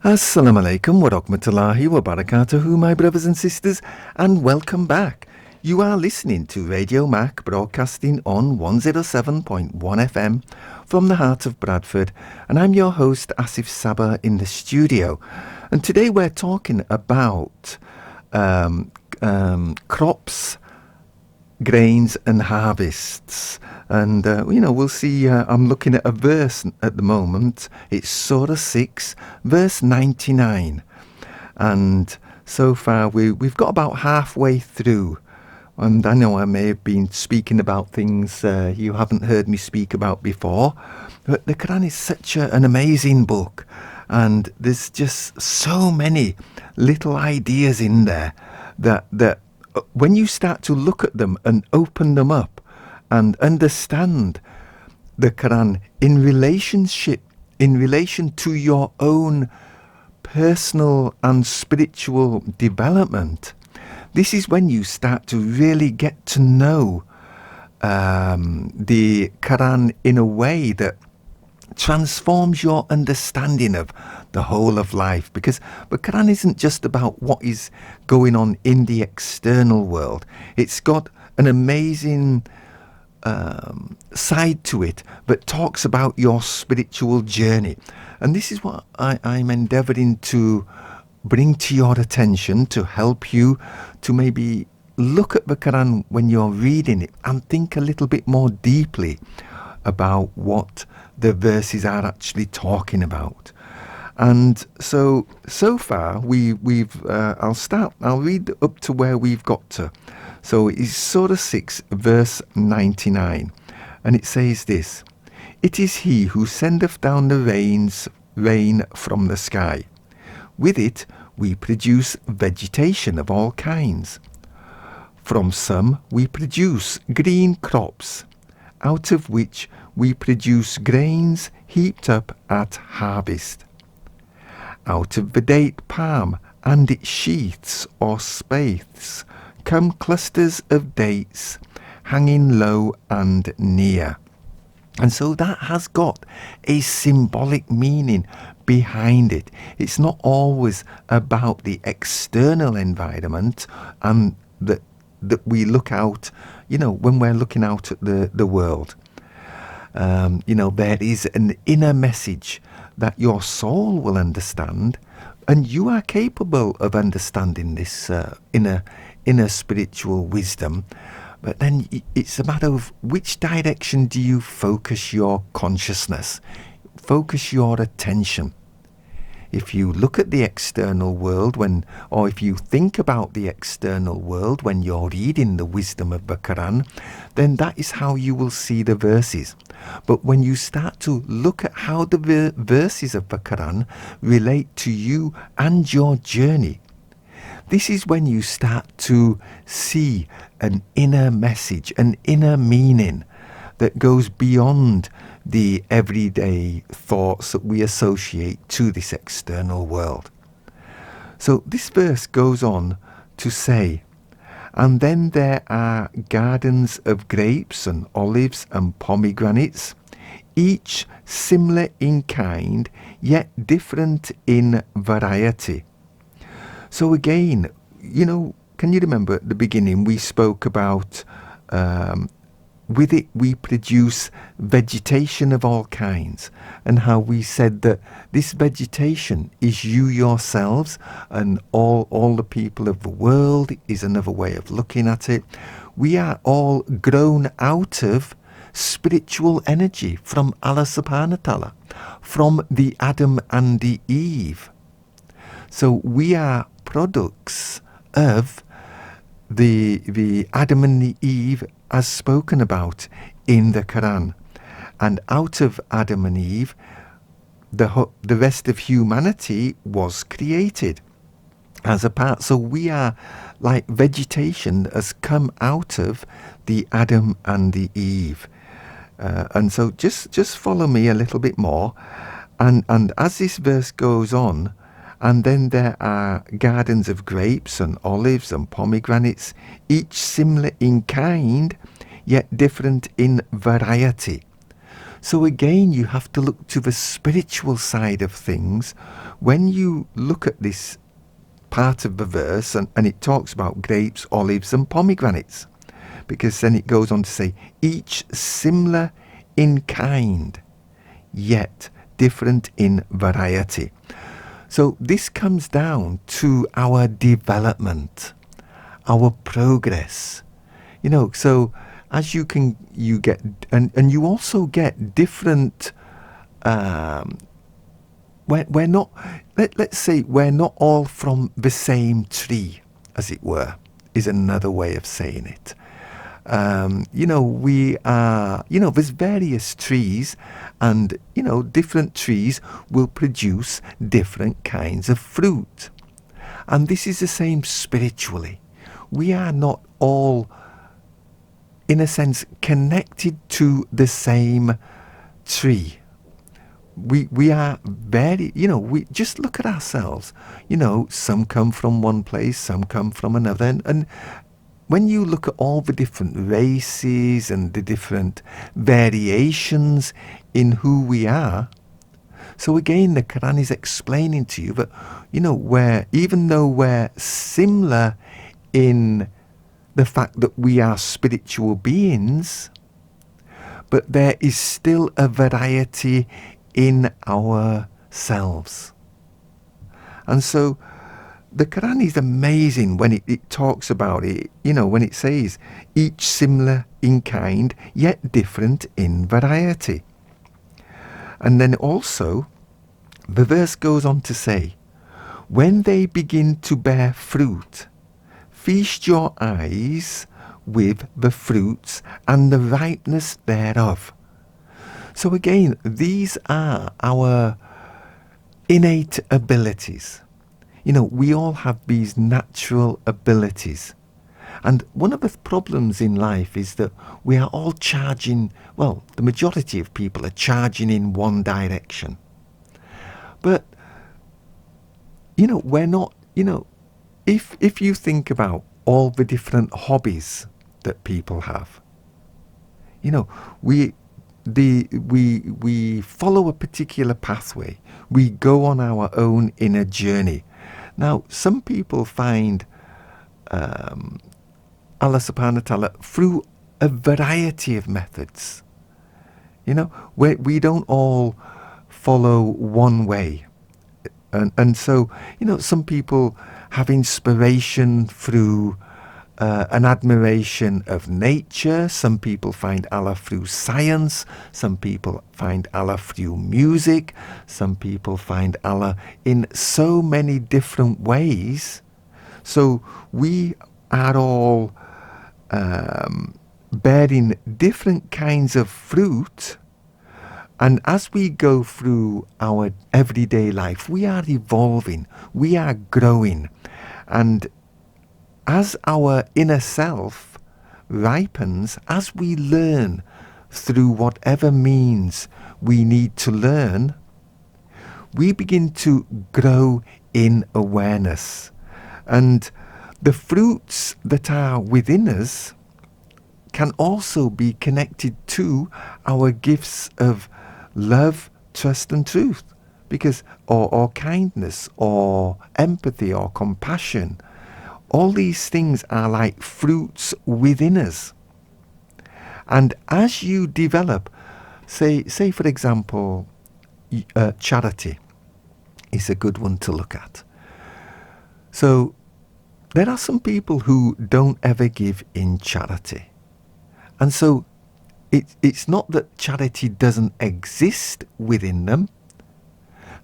Assalamu alaikum wa rahmatullahi wa barakatuhu, my brothers and sisters, and welcome back. You are listening to Radio Mac broadcasting on 107.1 FM from the heart of Bradford, and I'm your host Asif Sabah in the studio. And today we're talking about crops, grains and harvests. And we'll see, I'm looking at a verse at the moment. It's Surah 6 verse 99, and so far we've got about halfway through, and I know I may have been speaking about things you haven't heard me speak about before, but the Quran is such an amazing book, and there's just so many little ideas in there that when you start to look at them and open them up and understand the Quran in relation to your own personal and spiritual development, this is when you start to really get to know the Quran in a way that transforms your understanding of the whole of life, because the Quran isn't just about what is going on in the external world. It's got an amazing side to it that talks about your spiritual journey, and this is what I'm endeavouring to bring to your attention, to help you to maybe look at the Quran when you're reading it and think a little bit more deeply about what the verses are actually talking about. And so far I'll read up to where we've got to. So it's Surah 6 verse 99, and it says this: "It is he who sendeth down the rain from the sky. With it we produce vegetation of all kinds. From some we produce green crops, out of which we produce grains heaped up at harvest. Out of the date palm and its sheaths or spathes come clusters of dates, hanging low and near." And so that has got a symbolic meaning behind it. It's not always about the external environment and that we look out, when we're looking out at the world. There is an inner message that your soul will understand, and you are capable of understanding this inner spiritual wisdom. But then it's a matter of which direction do you focus your consciousness, focus your attention. If you look at the external world or if you think about the external world when you're reading the wisdom of the Quran, then that is how you will see the verses. But when you start to look at how the verses of the Quran relate to you and your journey, this is when you start to see an inner message, an inner meaning that goes beyond the everyday thoughts that we associate to this external world. So this verse goes on to say, "And then there are gardens of grapes and olives and pomegranates, each similar in kind, yet different in variety." So again, can you remember at the beginning we spoke about with it we produce vegetation of all kinds, and how we said that this vegetation is you yourselves and all the people of the world is another way of looking at it. We are all grown out of spiritual energy from Allah subhanahu wa ta'ala, from the Adam and the Eve. So we are products of the Adam and the Eve as spoken about in the Quran. And out of Adam and Eve, the rest of humanity was created as a part. So we are like vegetation that has come out of the Adam and the Eve. And so just follow me a little bit more. And as this verse goes on, "And then there are gardens of grapes and olives and pomegranates, each similar in kind, yet different in variety." So again, you have to look to the spiritual side of things. When you look at this part of the verse, and it talks about grapes, olives, and pomegranates, because then it goes on to say, each similar in kind, yet different in variety. So this comes down to our development, our progress. So as you get, and you also get different, we're not, let's say we're not all from the same tree, as it were, is another way of saying it. We are, there's various trees, and, different trees will produce different kinds of fruit. And this is the same spiritually. We are not all, in a sense, connected to the same tree. We are very, we just look at ourselves. Some come from one place, some come from another. And when you look at all the different races and the different variations in who we are, so again, the Quran is explaining to you that, even though we're similar in the fact that we are spiritual beings, but there is still a variety in ourselves. And so the Quran is amazing when it talks about it, when it says each similar in kind, yet different in variety. And then also, the verse goes on to say, when they begin to bear fruit, feast your eyes with the fruits and the ripeness thereof. So again, these are our innate abilities. We all have these natural abilities. And one of the problems in life is that we are all charging, well, the majority of people are charging in one direction. But, we're not, if you think about all the different hobbies that people have, we follow a particular pathway. We go on our own inner journey. Now, some people find Allah subhanahu wa ta'ala through a variety of methods. We don't all follow one way. And so, some people have inspiration through an admiration of nature. Some people find Allah through science. Some people find Allah through music. Some people find Allah in so many different ways. So we are all bearing different kinds of fruit. And as we go through our everyday life, we are evolving, we are growing. And as our inner self ripens, as we learn through whatever means we need to learn, we begin to grow in awareness. And the fruits that are within us can also be connected to our gifts of love, trust and truth, because or kindness or empathy or compassion. All these things are like fruits within us. And as you develop, say for example, charity is a good one to look at. So there are some people who don't ever give in charity. And so it's not that charity doesn't exist within them.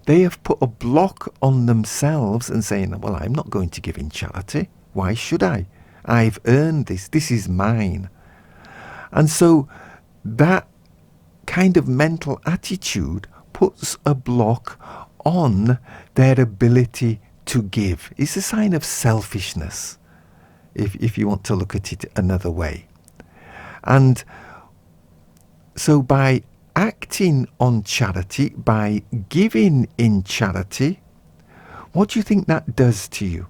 They have put a block on themselves and saying, well, I'm not going to give in charity. Why should I? I've earned this. This is mine. And so that kind of mental attitude puts a block on their ability to give. It's a sign of selfishness, if you want to look at it another way. And so by acting on charity, by giving in charity, what do you think that does to you?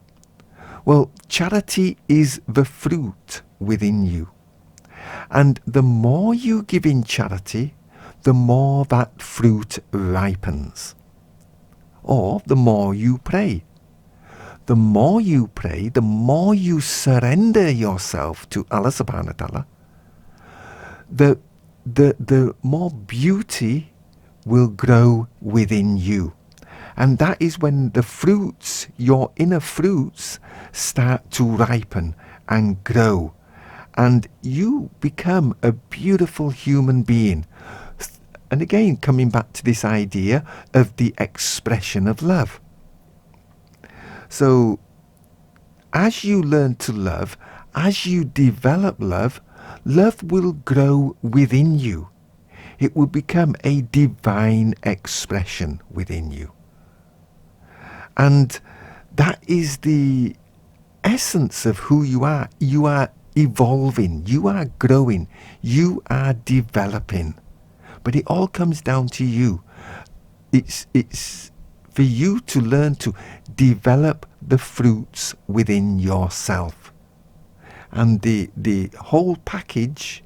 Well, charity is the fruit within you. And the more you give in charity, the more that fruit ripens. Or the more you pray. The more you pray, the more you surrender yourself to Allah subhanahu wa ta'ala, the more beauty will grow within you. And that is when the fruits, your inner fruits, start to ripen and grow. And you become a beautiful human being. And again, coming back to this idea of the expression of love. So, as you learn to love, as you develop love, love will grow within you. It will become a divine expression within you. And that is the essence of who you are. You are evolving, you are growing, you are developing. But it all comes down to you. It's for you to learn to develop the fruits within yourself. And the whole package,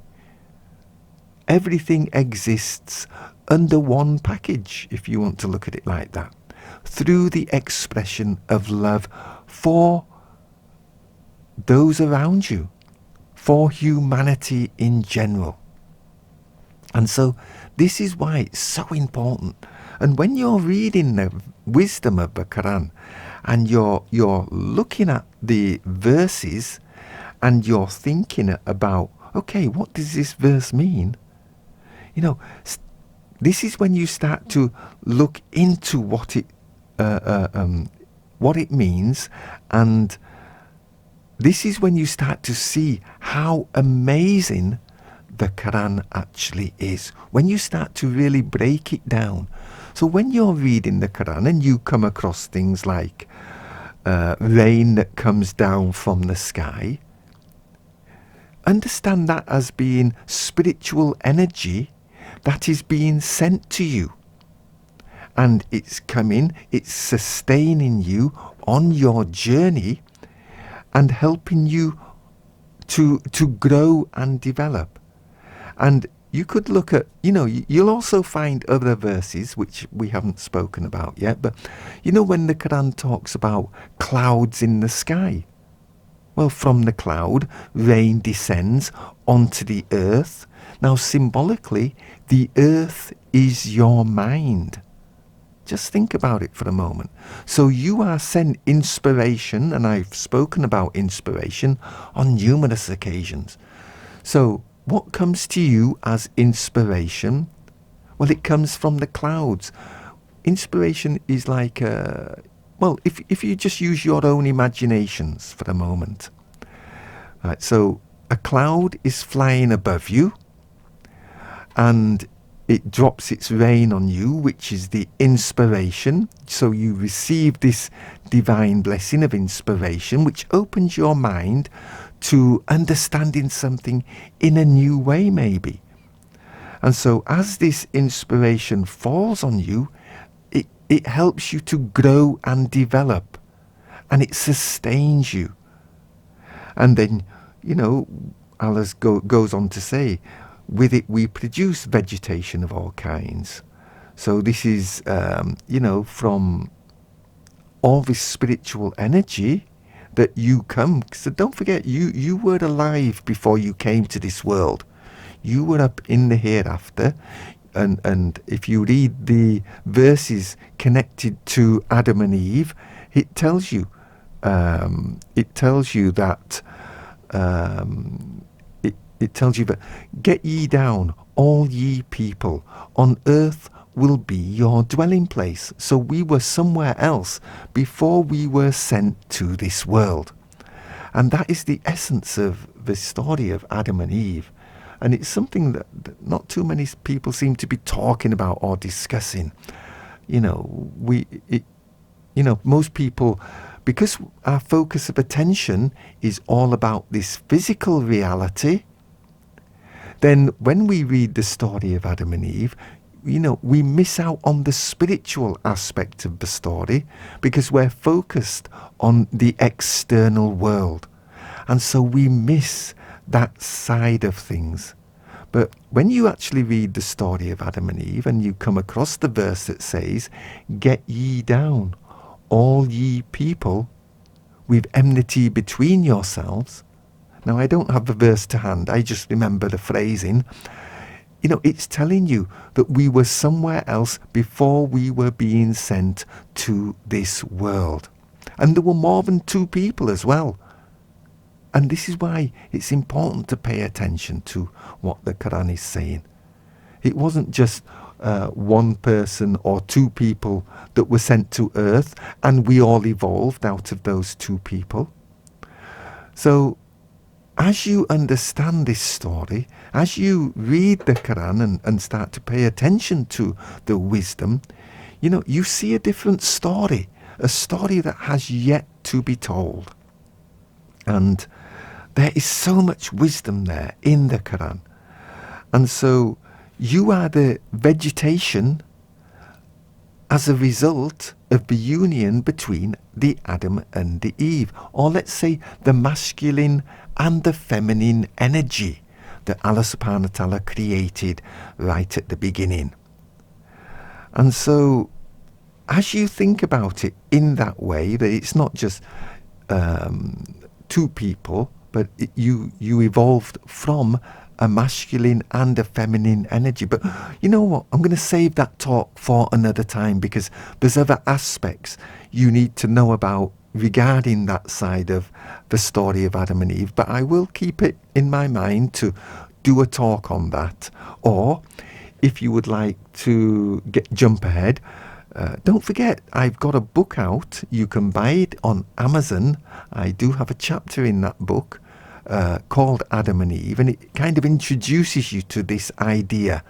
everything exists under one package, if you want to look at it like that, through the expression of love for those around you, for humanity in general. And so this is why it's so important. And when you're reading the wisdom of the Quran and you're looking at the verses and you're thinking about, okay, what does this verse mean? You know, this is when you start to look into what it means, and this is when you start to see how amazing the Quran actually is. When you start to really break it down. So when you're reading the Quran and you come across things like rain that comes down from the sky, understand that as being spiritual energy that is being sent to you. And it's coming, it's sustaining you on your journey and helping you to grow and develop. And you could look at, you'll also find other verses which we haven't spoken about yet, but when the Quran talks about clouds in the sky, well, from the cloud, rain descends onto the earth. Now, symbolically, the earth is your mind. Just think about it for a moment. So you are sent inspiration, and I've spoken about inspiration on numerous occasions. So what comes to you as inspiration? Well, it comes from the clouds. Inspiration is like, if you just use your own imaginations for a moment. Right, so a cloud is flying above you, and it drops its rain on you, which is the inspiration. So you receive this divine blessing of inspiration, which opens your mind to understanding something in a new way, maybe. And so as this inspiration falls on you, it helps you to grow and develop, and it sustains you. And then, Allah goes on to say, with it we produce vegetation of all kinds. So this is, from all this spiritual energy that you come. So don't forget, you were alive before you came to this world. You were up in the hereafter. And if you read the verses connected to Adam and Eve, it tells you that it tells you that, get ye down, all ye people, on earth will be your dwelling place. So we were somewhere else before we were sent to this world. And that is the essence of the story of Adam and Eve. And it's something that not too many people seem to be talking about or discussing. Most people, because our focus of attention is all about this physical reality, then when we read the story of Adam and Eve, we miss out on the spiritual aspect of the story because we're focused on the external world. And so we miss that side of things. But when you actually read the story of Adam and Eve and you come across the verse that says, "Get ye down, all ye people, with enmity between yourselves." Now, I don't have the verse to hand, I just remember the phrasing. It's telling you that we were somewhere else before we were being sent to this world. And there were more than two people as well. And this is why it's important to pay attention to what the Quran is saying. It wasn't just one person or two people that were sent to earth and we all evolved out of those two people. So as you understand this story, as you read the Quran and start to pay attention to the wisdom, you see a different story, a story that has yet to be told. And there is so much wisdom there in the Quran. And so you are the vegetation as a result of the union between the Adam and the Eve, or let's say the masculine and the feminine energy that Allah subhanahu wa ta'ala created right at the beginning. And so as you think about it in that way, that it's not just two people, but you evolved from a masculine and a feminine energy. But you know what? I'm going to save that talk for another time, because there's other aspects you need to know about regarding that side of the story of Adam and Eve. But I will keep it in my mind to do a talk on that. Or if you would like to jump ahead, don't forget, I've got a book out. You can buy it on Amazon. I do have a chapter in that book called Adam and Eve, and it kind of introduces you to this idea.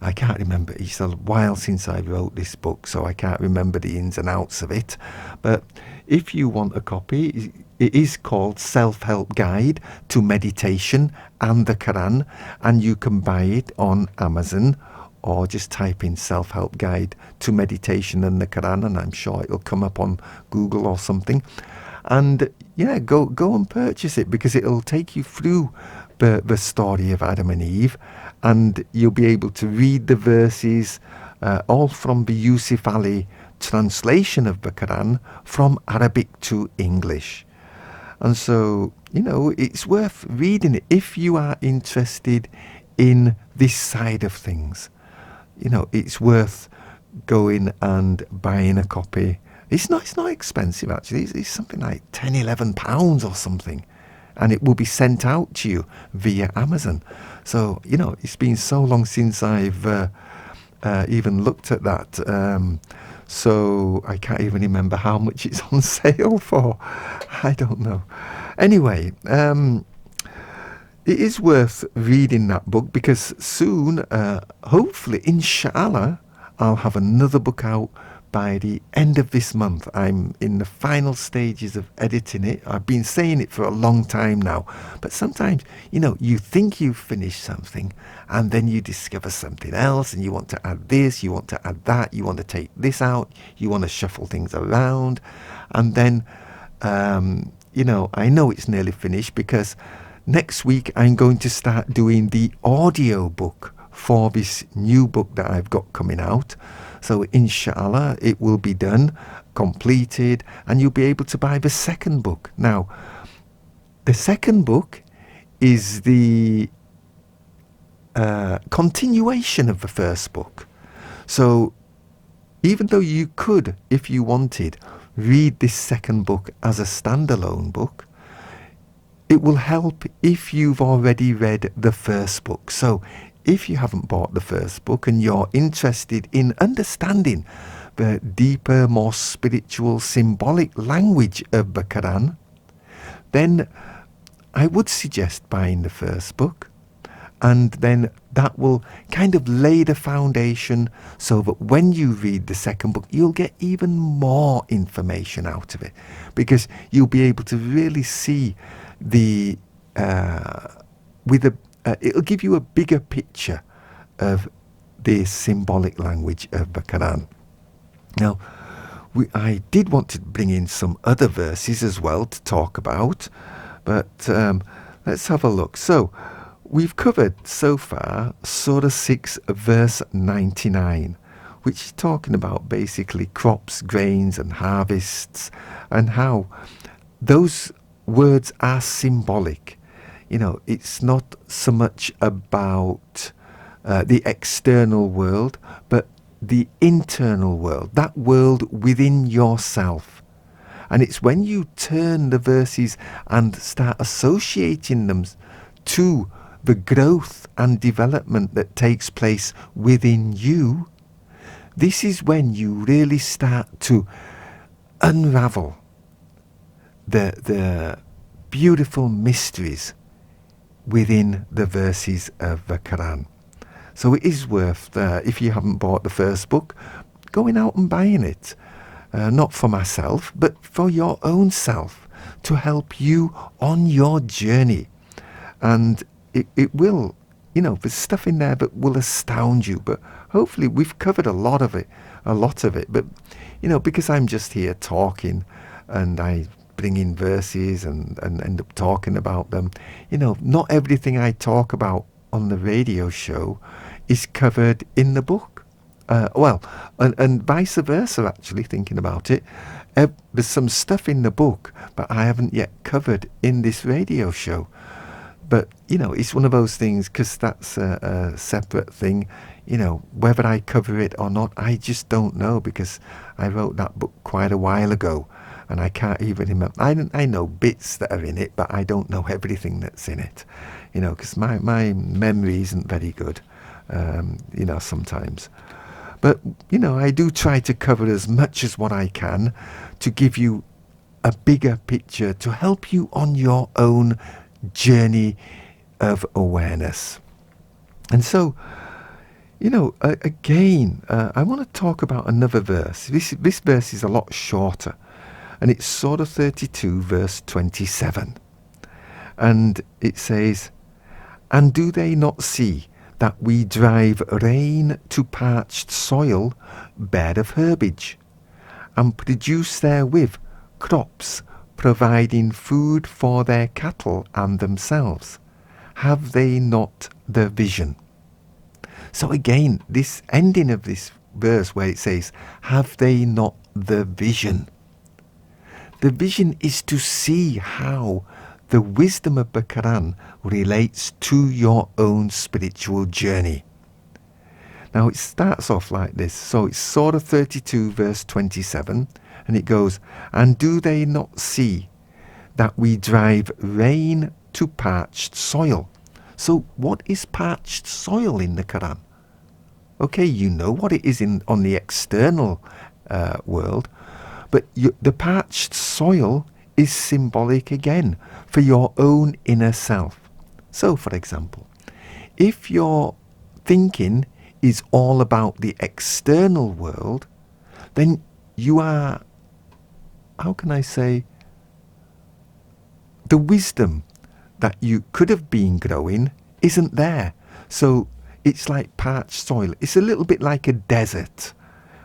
I can't remember, it's a while since I wrote this book, so I can't remember the ins and outs of it. But if you want a copy, it is called Self-Help Guide to Meditation and the Quran, and you can buy it on Amazon, or just type in Self-Help Guide to Meditation and the Quran, and I'm sure it'll come up on Google or something. And yeah, go and purchase it, because it'll take you through the story of Adam and Eve, and you'll be able to read the verses all from the Yusuf Ali translation of the Quran from Arabic to English. And so, it's worth reading it if you are interested in this side of things. It's worth going and buying a copy. It's not expensive, actually. It's something like £10-11 or something. And it will be sent out to you via Amazon. So, it's been so long since I've even looked at that. So I can't even remember how much it's on sale for. I don't know. Anyway, it is worth reading that book, because soon, hopefully, inshallah, I'll have another book out by the end of this month. I'm in the final stages of editing it. I've been saying it for a long time now, but sometimes, you think you've finished something and then you discover something else, and you want to add this, you want to add that, you want to take this out, you want to shuffle things around. And then, I know it's nearly finished, because next week I'm going to start doing the audio book for this new book that I've got coming out. So inshallah, it will be done, completed, and you'll be able to buy the second book. Now, the second book is the continuation of the first book. So even though you could, if you wanted, read this second book as a standalone book, it will help if you've already read the first book. So if you haven't bought the first book and you're interested in understanding the deeper, more spiritual, symbolic language of the Quran, then I would suggest buying the first book. And then that will kind of lay the foundation, so that when you read the second book, you'll get even more information out of it, because you'll be able to really see it'll give you a bigger picture of the symbolic language of the Quran. Now, I did want to bring in some other verses as well to talk about, but let's have a look. So, we've covered so far Surah 6, verse 99, which is talking about basically crops, grains, and harvests, and how those words are symbolic. It's not so much about the external world, but the internal world, that world within yourself. And it's when you turn the verses and start associating them to the growth and development that takes place within you, this is when you really start to unravel the beautiful mysteries within the verses of the Quran. So it is worth, if you haven't bought the first book, going out and buying it. Not for myself, but for your own self, to help you on your journey. And it will, there's stuff in there that will astound you, but hopefully we've covered a lot of it. But, because I'm just here talking and I bring in verses and end up talking about them, not everything I talk about on the radio show is covered in the book. And vice versa, actually, thinking about it. There's some stuff in the book, but I haven't yet covered in this radio show. But, it's one of those things, because that's a separate thing. Whether I cover it or not, I just don't know, because I wrote that book quite a while ago, and I can't even remember. I know bits that are in it, but I don't know everything that's in it, because my memory isn't very good, sometimes. But, I do try to cover as much as what I can to give you a bigger picture, to help you on your own journey of awareness. And so, again, I want to talk about another verse. This verse is a lot shorter, and it's Surah 32, verse 27. And it says, "And do they not see that we drive rain to parched soil bare of herbage, and produce therewith crops, providing food for their cattle and themselves? Have they not the vision?" So again, this ending of this verse where it says, "Have they not the vision?" The vision is to see how the wisdom of the Quran relates to your own spiritual journey. Now it starts off like this. So it's Surah 32, verse 27, and it goes, "And do they not see that we drive rain to parched soil?" So what is parched soil in the Quran? Okay, you know what it is on the external world, but the parched soil is symbolic again for your own inner self. So, for example, if your thinking is all about the external world, then you are, how can I say, the wisdom that you could have been growing isn't there. So it's like parched soil. It's a little bit like a desert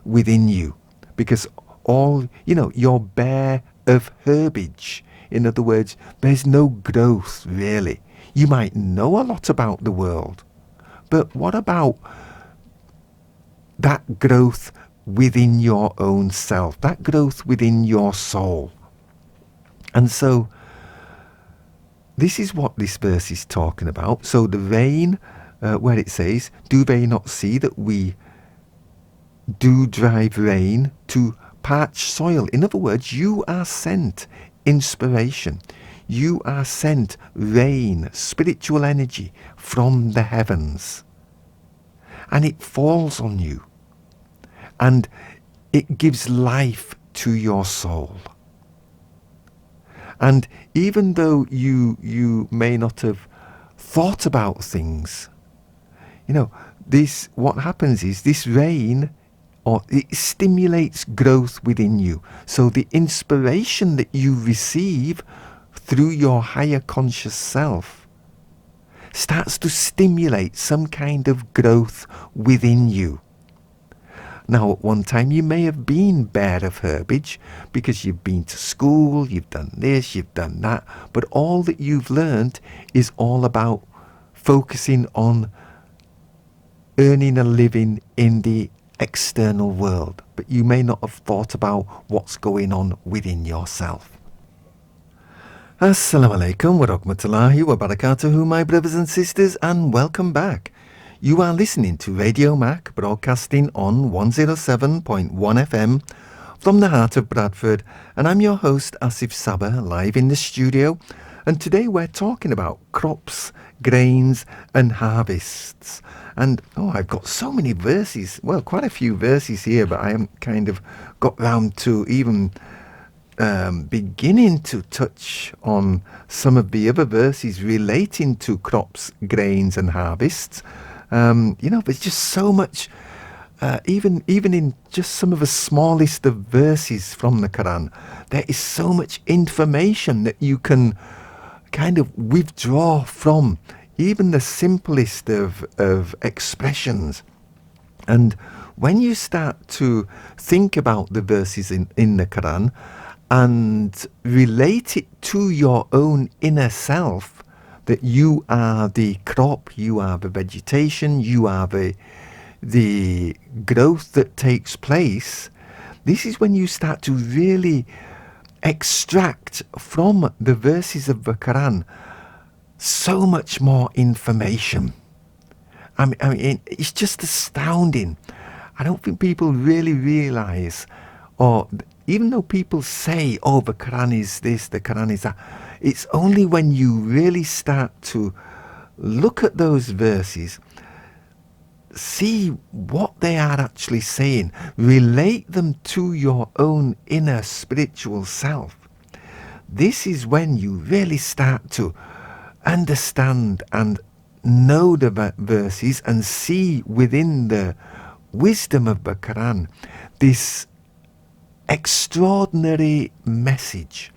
within you, because you're bare of herbage. In other words, there's no growth really. You might know a lot about the world, but what about that growth within your own self, that growth within your soul? And so this is what this verse is talking about. So the rain, where it says, "Do they not see that we do drive rain to parched soil?" In other words, you are sent inspiration. You are sent rain, spiritual energy from the heavens. And it falls on you. And it gives life to your soul. And even though you may not have thought about things, what happens is this rain, or it stimulates growth within you. So the inspiration that you receive through your higher conscious self starts to stimulate some kind of growth within you. Now, at one time you may have been bare of herbage because you've been to school, you've done this, you've done that, but all that you've learned is all about focusing on earning a living in the external world, but you may not have thought about what's going on within yourself. Assalamu alaikum wa rahmatullahi wa barakatuhu, my brothers and sisters, and welcome back. You are listening to Radio Mac, broadcasting on 107.1 FM from the heart of Bradford, and I'm your host Asif Sabah, live in the studio, and today we're talking about crops, grains and harvests. And I've got so many verses, well, quite a few verses here, but I haven't kind of got round to even beginning to touch on some of the other verses relating to crops, grains and harvests. There's just so much, even in just some of the smallest of verses from the Quran, there is so much information that you can kind of withdraw from even the simplest of expressions. And when you start to think about the verses in the Quran and relate it to your own inner self, that you are the crop, you are the vegetation, you are the growth that takes place, this is when you start to really extract from the verses of the Quran so much more information. I mean, it's just astounding. I don't think people really realize, or even though people say, the Quran is this, the Quran is that, it's only when you really start to look at those verses, see what they are actually saying, relate them to your own inner spiritual self. This is when you really start to understand and know the verses and see within the wisdom of the Quran this extraordinary message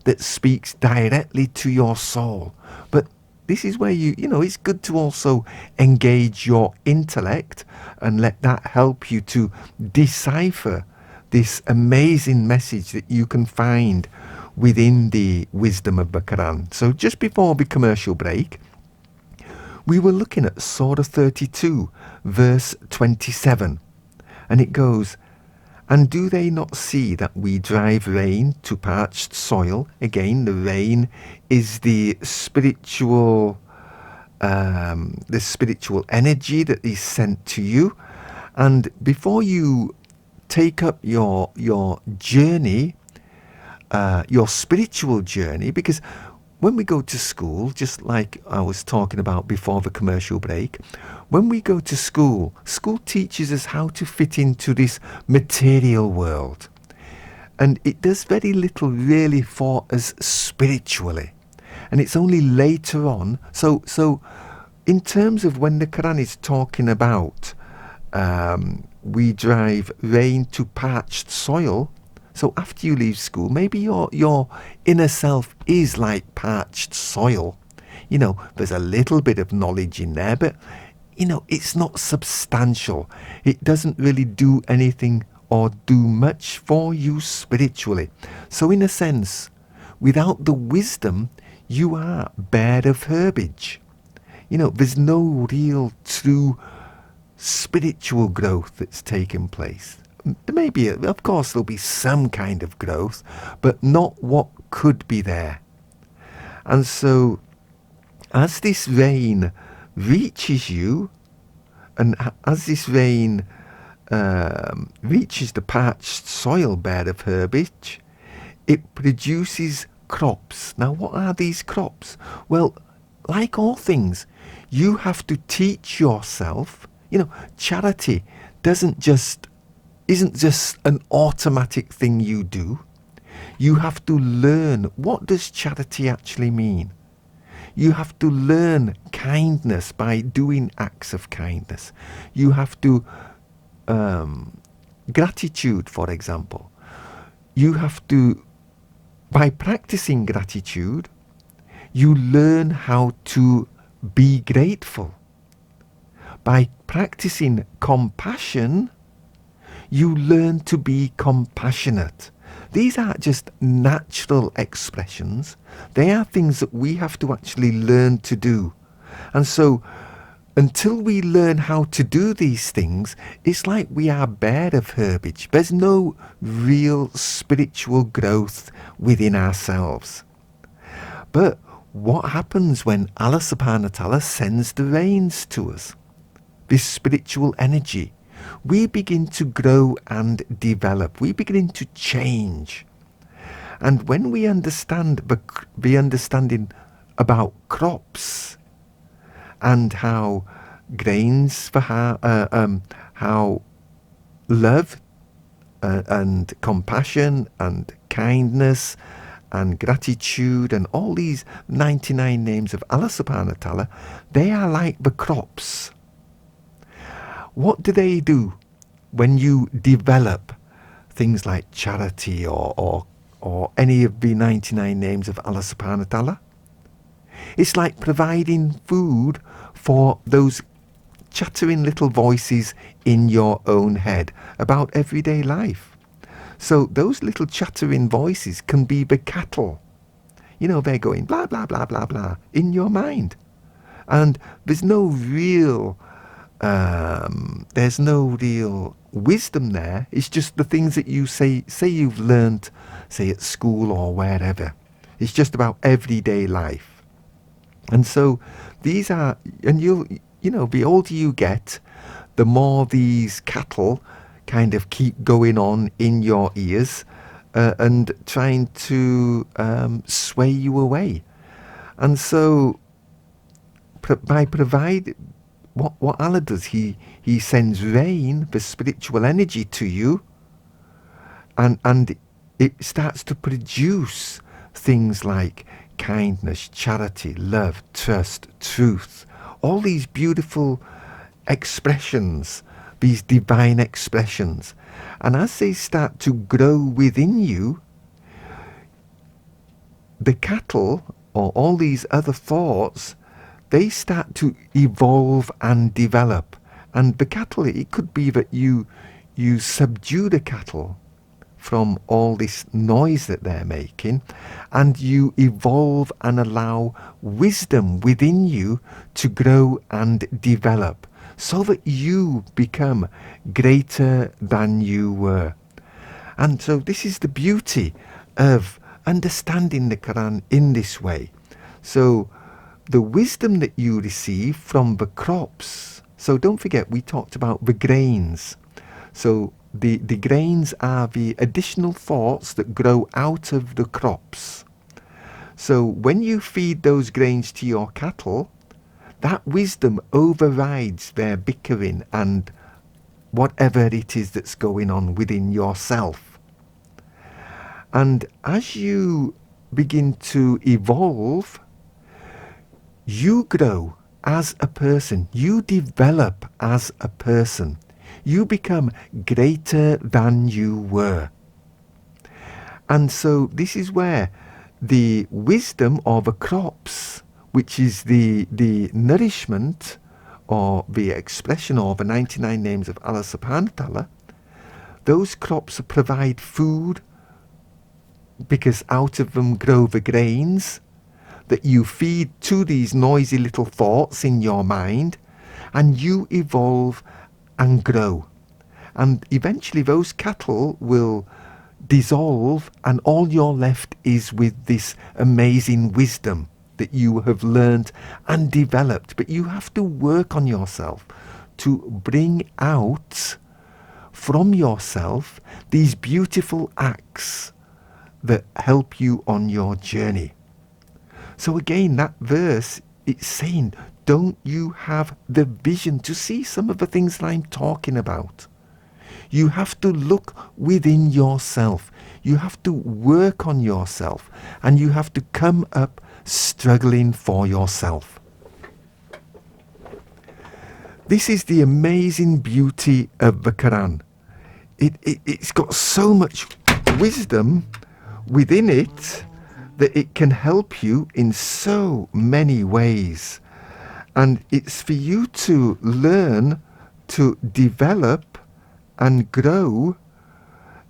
that speaks directly to your soul. But this is where it's good to also engage your intellect and let that help you to decipher this amazing message that you can find within the wisdom of the Quran. So just before the commercial break, we were looking at Surah 32, verse 27, and it goes, "And do they not see that we drive rain to parched soil?" Again, the rain is the spiritual energy that is sent to you. And before you take up your journey, your spiritual journey, because when we go to school, just like I was talking about before the commercial break, when we go to school teaches us how to fit into this material world. And it does very little really for us spiritually. And it's only later on. So in terms of when the Quran is talking about we drive rain to parched soil, so after you leave school, maybe your inner self is like parched soil. There's a little bit of knowledge in there, but it's not substantial. It doesn't really do anything or do much for you spiritually. So in a sense, without the wisdom, you are bare of herbage. There's no real true spiritual growth that's taken place. There may be, of course, there'll be some kind of growth, but not what could be there. And so, as this rain reaches you, and as this rain reaches the parched soil bare of herbage, it produces crops. Now, what are these crops? Well, like all things, you have to teach yourself. Charity isn't just an automatic thing you do. You have to learn, what does charity actually mean? You have to learn kindness by doing acts of kindness. You have to, gratitude, for example. You have to, by practicing gratitude, you learn how to be grateful. By practicing compassion, you learn to be compassionate. These aren't just natural expressions. They are things that we have to actually learn to do. And so until we learn how to do these things, it's like we are bare of herbage. There's no real spiritual growth within ourselves. But what happens when Allah subhanahu wa ta'ala sends the rains to us? This spiritual energy. We begin to grow and develop. We begin to change. And when we understand the understanding about crops and how grains for how love and compassion and kindness and gratitude and all these 99 names of Allah subhanahu wa ta'ala, they are like the crops. What do they do when you develop things like charity or any of the 99 names of Allah subhanahu wa ta'ala? It's like providing food for those chattering little voices in your own head about everyday life. So those little chattering voices can be the cattle. You know, they're going blah, blah, blah, blah, blah in your mind. And there's no real wisdom there. It's just the things that you say you've learnt, say at school or wherever. It's just about everyday life. And so these are, and the older you get, the more these cattle kind of keep going on in your ears and trying to sway you away. And so by providing, what Allah does, He sends rain, the spiritual energy to you, and it starts to produce things like kindness, charity, love, trust, truth, all these beautiful expressions, these divine expressions. And as they start to grow within you, the cattle or all these other thoughts, they start to evolve and develop. And the cattle, it could be that you subdue the cattle from all this noise that they're making, and you evolve and allow wisdom within you to grow and develop so that you become greater than you were. And so this is the beauty of understanding the Quran in this way. So the wisdom that you receive from the crops. So don't forget, we talked about the grains. So the grains are the additional thoughts that grow out of the crops. So when you feed those grains to your cattle, that wisdom overrides their bickering and whatever it is that's going on within yourself. And as you begin to evolve, you grow as a person, you develop as a person, you become greater than you were. And so this is where the wisdom or the crops, which is the nourishment or the expression of the 99 names of Allah subhanahu wa ta'ala, those crops provide food because out of them grow the grains that you feed to these noisy little thoughts in your mind, and you evolve and grow. And eventually those cattle will dissolve, and all you're left is with this amazing wisdom that you have learned and developed. But you have to work on yourself to bring out from yourself these beautiful acts that help you on your journey. So again, that verse, it's saying, don't you have the vision to see some of the things that I'm talking about? You have to look within yourself. You have to work on yourself. And you have to come up struggling for yourself. This is the amazing beauty of the Quran. It's got so much wisdom within it that it can help you in so many ways. And it's for you to learn to develop and grow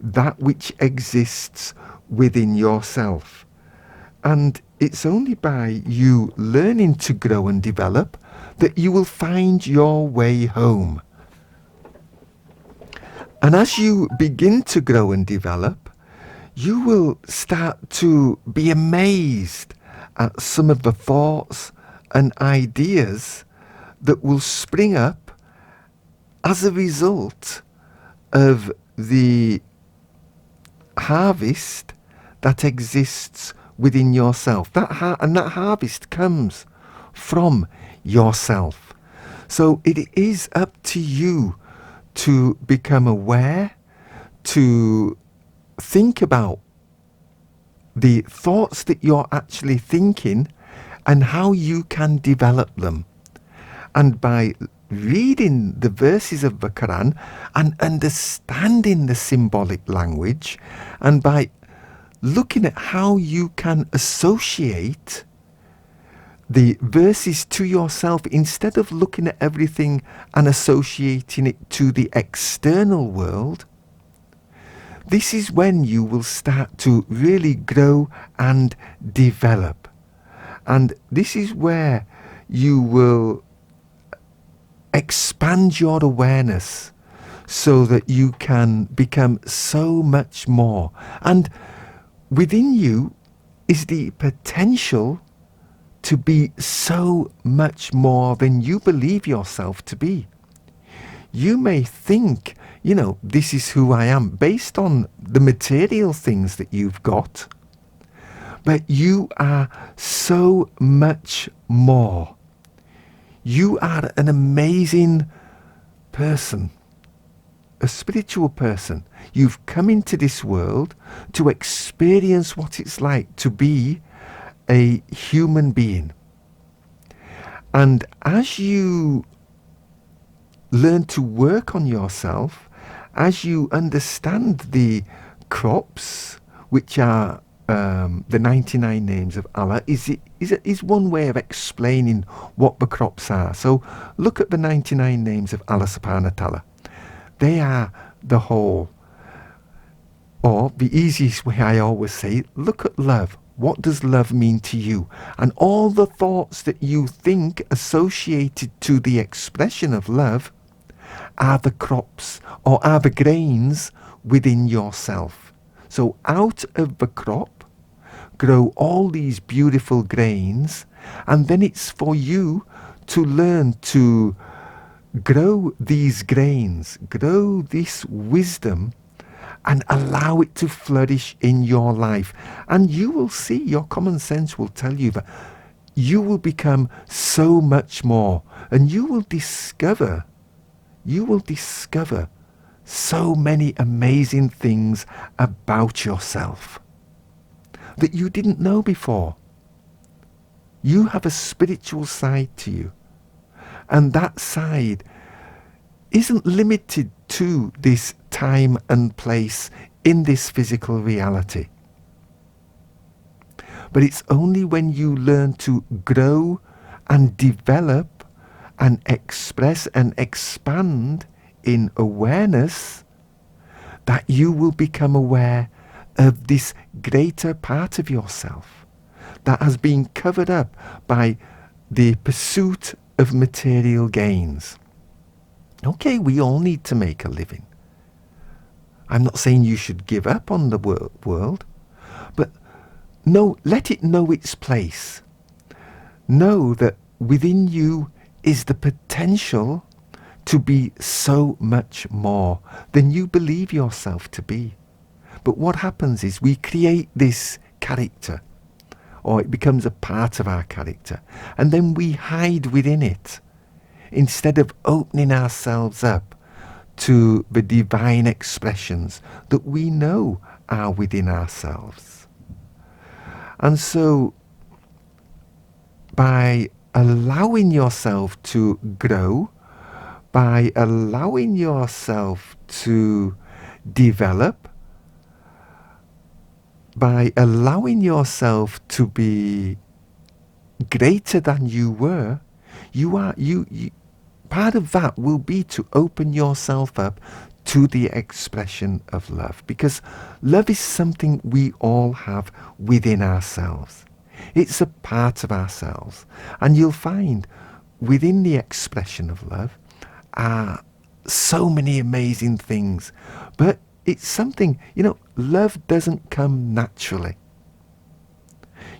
that which exists within yourself. And it's only by you learning to grow and develop that you will find your way home. And as you begin to grow and develop, you will start to be amazed at some of the thoughts and ideas that will spring up as a result of the harvest that exists within yourself. That harvest comes from yourself. So it is up to you to become aware, to think about the thoughts that you're actually thinking and how you can develop them. And by reading the verses of the Quran and understanding the symbolic language, and by looking at how you can associate the verses to yourself instead of looking at everything and associating it to the external world, this is when you will start to really grow and develop. And this is where you will expand your awareness so that you can become so much more. And within you is the potential to be so much more than you believe yourself to be. You may think, this is who I am based on the material things that you've got, but you are so much more. You are an amazing person, a spiritual person. You've come into this world to experience what it's like to be a human being. And as you learn to work on yourself, as you understand the crops, which are the 99 names of Allah, is one way of explaining what the crops are. So look at the 99 names of Allah subhanahu wa ta'ala. They are the whole. Or the easiest way I always say, look at love. What does love mean to you? And all the thoughts that you think associated to the expression of love are the crops or are the grains within yourself. So out of the crop grow all these beautiful grains, and then it's for you to learn to grow these grains, grow this wisdom, and allow it to flourish in your life. And you will see, your common sense will tell you that you will become so much more, and you will discover so many amazing things about yourself that you didn't know before. You have a spiritual side to you, and that side isn't limited to this time and place in this physical reality. But it's only when you learn to grow and develop and express and expand in awareness that you will become aware of this greater part of yourself that has been covered up by the pursuit of material gains. Okay, we all need to make a living. I'm not saying you should give up on the world, but no, let it know its place. Know that within you is the potential to be so much more than you believe yourself to be. But what happens is we create this character, or it becomes a part of our character, and then we hide within it instead of opening ourselves up to the divine expressions that we know are within ourselves. And so by allowing yourself to grow, by allowing yourself to develop, by allowing yourself to be greater than you were, part of that will be to open yourself up to the expression of love, because love is something we all have within ourselves. It's a part of ourselves, and you'll find within the expression of love are so many amazing things. But it's something, love doesn't come naturally.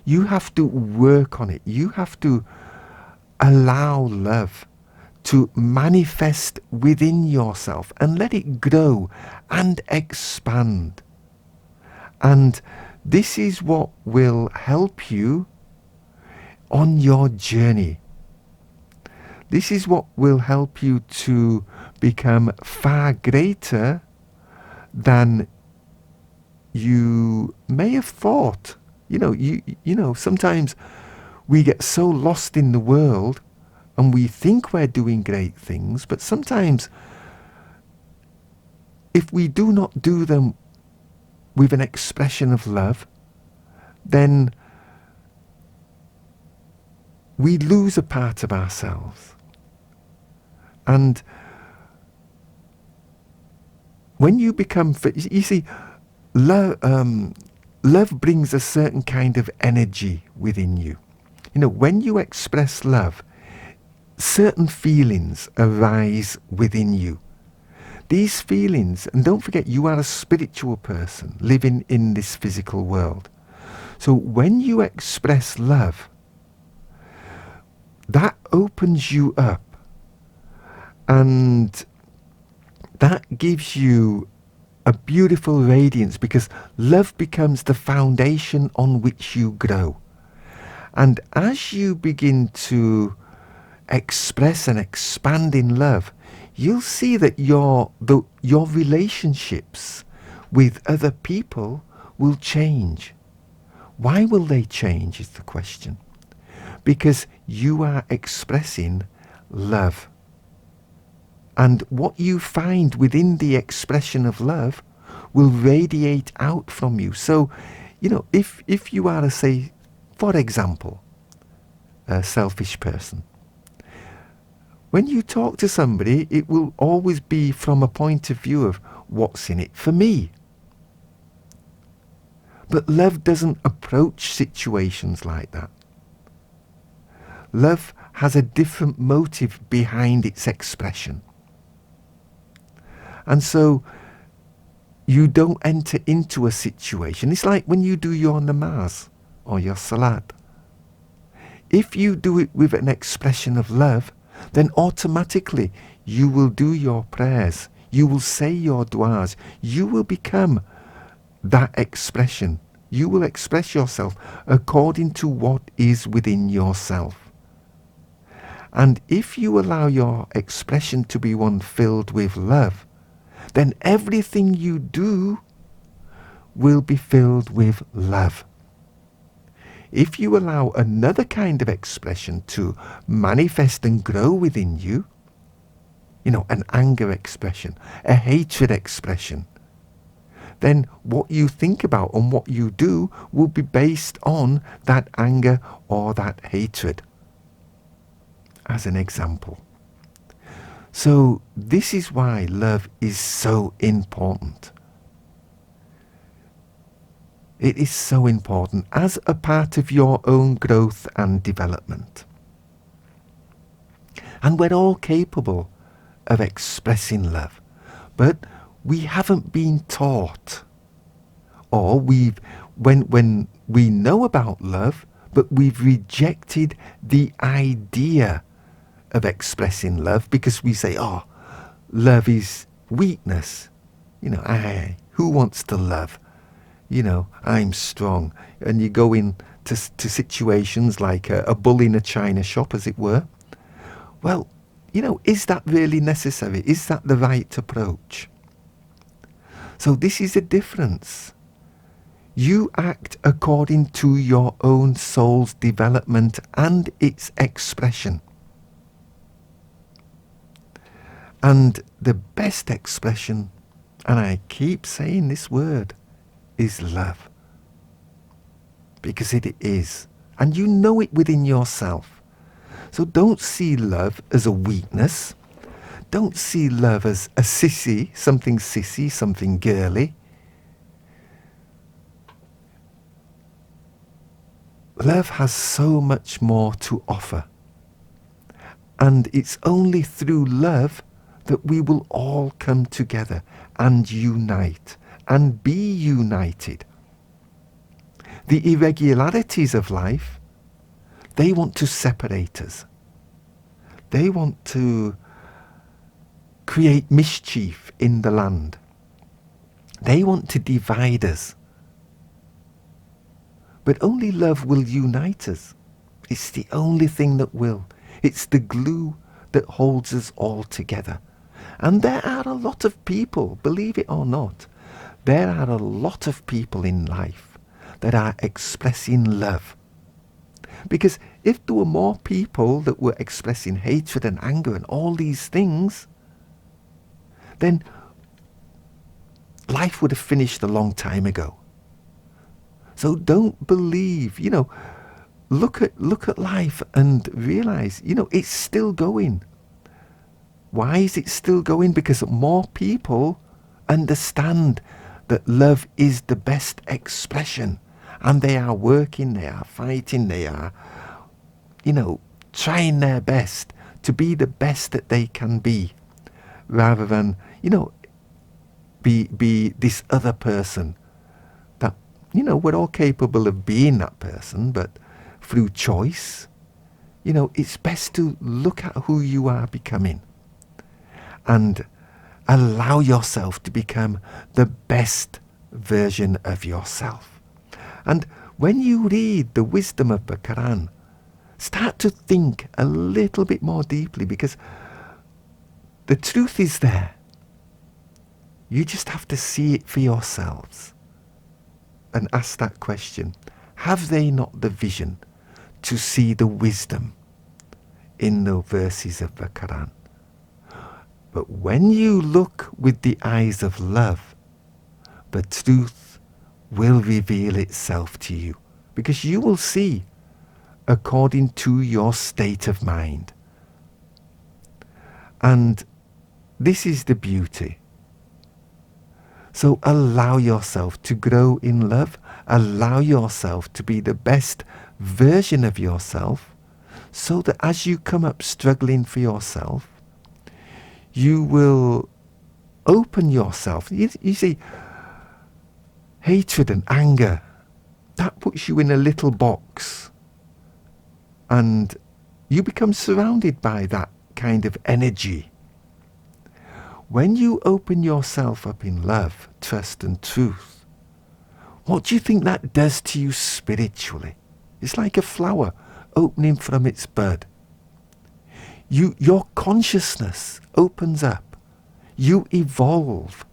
You have to work on it. You have to allow love to manifest within yourself and let it grow and expand. And this is what will help you on your journey. This is what will help you to become far greater than you may have thought. Sometimes we get so lost in the world and we think we're doing great things, but sometimes if we do not do them with an expression of love, then we lose a part of ourselves. And when you become, you see, love brings a certain kind of energy within you. When you express love, certain feelings arise within you. These feelings, and don't forget, you are a spiritual person living in this physical world. So when you express love, that opens you up, and that gives you a beautiful radiance, because love becomes the foundation on which you grow. And as you begin to express and expand in love, you'll see that your relationships with other people will change. Why will they change is the question. Because you are expressing love. And what you find within the expression of love will radiate out from you. So, if you are, say, for example, a selfish person, when you talk to somebody, it will always be from a point of view of what's in it for me. But love doesn't approach situations like that. Love has a different motive behind its expression. And so you don't enter into a situation. It's like when you do your namaz or your salat. If you do it with an expression of love, then automatically you will do your prayers. You will say your du'as. You will become that expression. You will express yourself according to what is within yourself. And if you allow your expression to be one filled with love, then everything you do will be filled with love. If you allow another kind of expression to manifest and grow within you, an anger expression, a hatred expression, then what you think about and what you do will be based on that anger or that hatred, as an example. So this is why love is so important. It is so important as a part of your own growth and development. And we're all capable of expressing love, but we haven't been taught, or when we know about love, but we've rejected the idea of expressing love because we say, love is weakness. Who wants to love? I'm strong. And you go into situations like a bull in a china shop, as it were. Well, is that really necessary? Is that the right approach? So this is a difference. You act according to your own soul's development and its expression. And the best expression, and I keep saying this word, is love. Because it is. And you know it within yourself. So don't see love as a weakness. Don't see love as a sissy, something girly. Love has so much more to offer. And it's only through love that we will all come together and unite and be united. The irregularities of life, they want to separate us. They want to create mischief in the land. They want to divide us. But only love will unite us. It's the only thing that will. It's the glue that holds us all together. And there are a lot of people, believe it or not, there are a lot of people in life that are expressing love. Because if there were more people that were expressing hatred and anger and all these things, then life would have finished a long time ago. So don't believe, look at life and realize, it's still going. Why is it still going? Because more people understand that love is the best expression. And they are working, they are fighting, they are, trying their best to be the best that they can be. Rather than, be this other person that, we're all capable of being that person, but through choice, it's best to look at who you are becoming and allow yourself to become the best version of yourself. And when you read the wisdom of the Quran, start to think a little bit more deeply, because the truth is there. You just have to see it for yourselves and ask that question. Have they not the vision to see the wisdom in the verses of the Quran? But when you look with the eyes of love, the truth will reveal itself to you, because you will see according to your state of mind. And this is the beauty. So allow yourself to grow in love. Allow yourself to be the best version of yourself, so that as you come up struggling for yourself, you will open yourself. You see, hatred and anger, that puts you in a little box. And you become surrounded by that kind of energy. When you open yourself up in love, trust and truth, what do you think that does to you spiritually? It's like a flower opening from its bud. Your consciousness opens up. You evolve.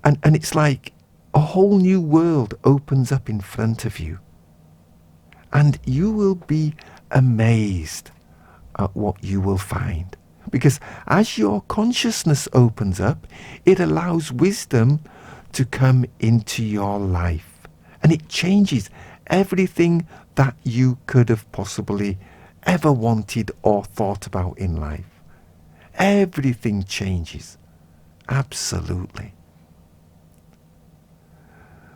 And it's like a whole new world opens up in front of you. And you will be amazed at what you will find. Because as your consciousness opens up, it allows wisdom to come into your life. And it changes everything that you could have possibly ever wanted or thought about in life. Everything changes. Absolutely.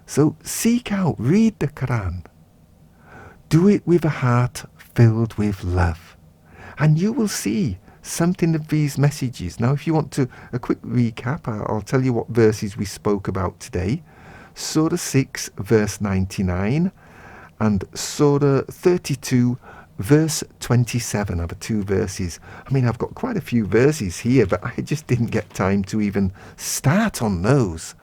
So seek out, read the Quran. Do it with a heart filled with love. And you will see something of these messages. Now, if you want a quick recap, I'll tell you what verses we spoke about today. Surah 6, verse 99, and Surah 32, verse 27 are the two verses. I mean, I've got quite a few verses here, but I just didn't get time to even start on those.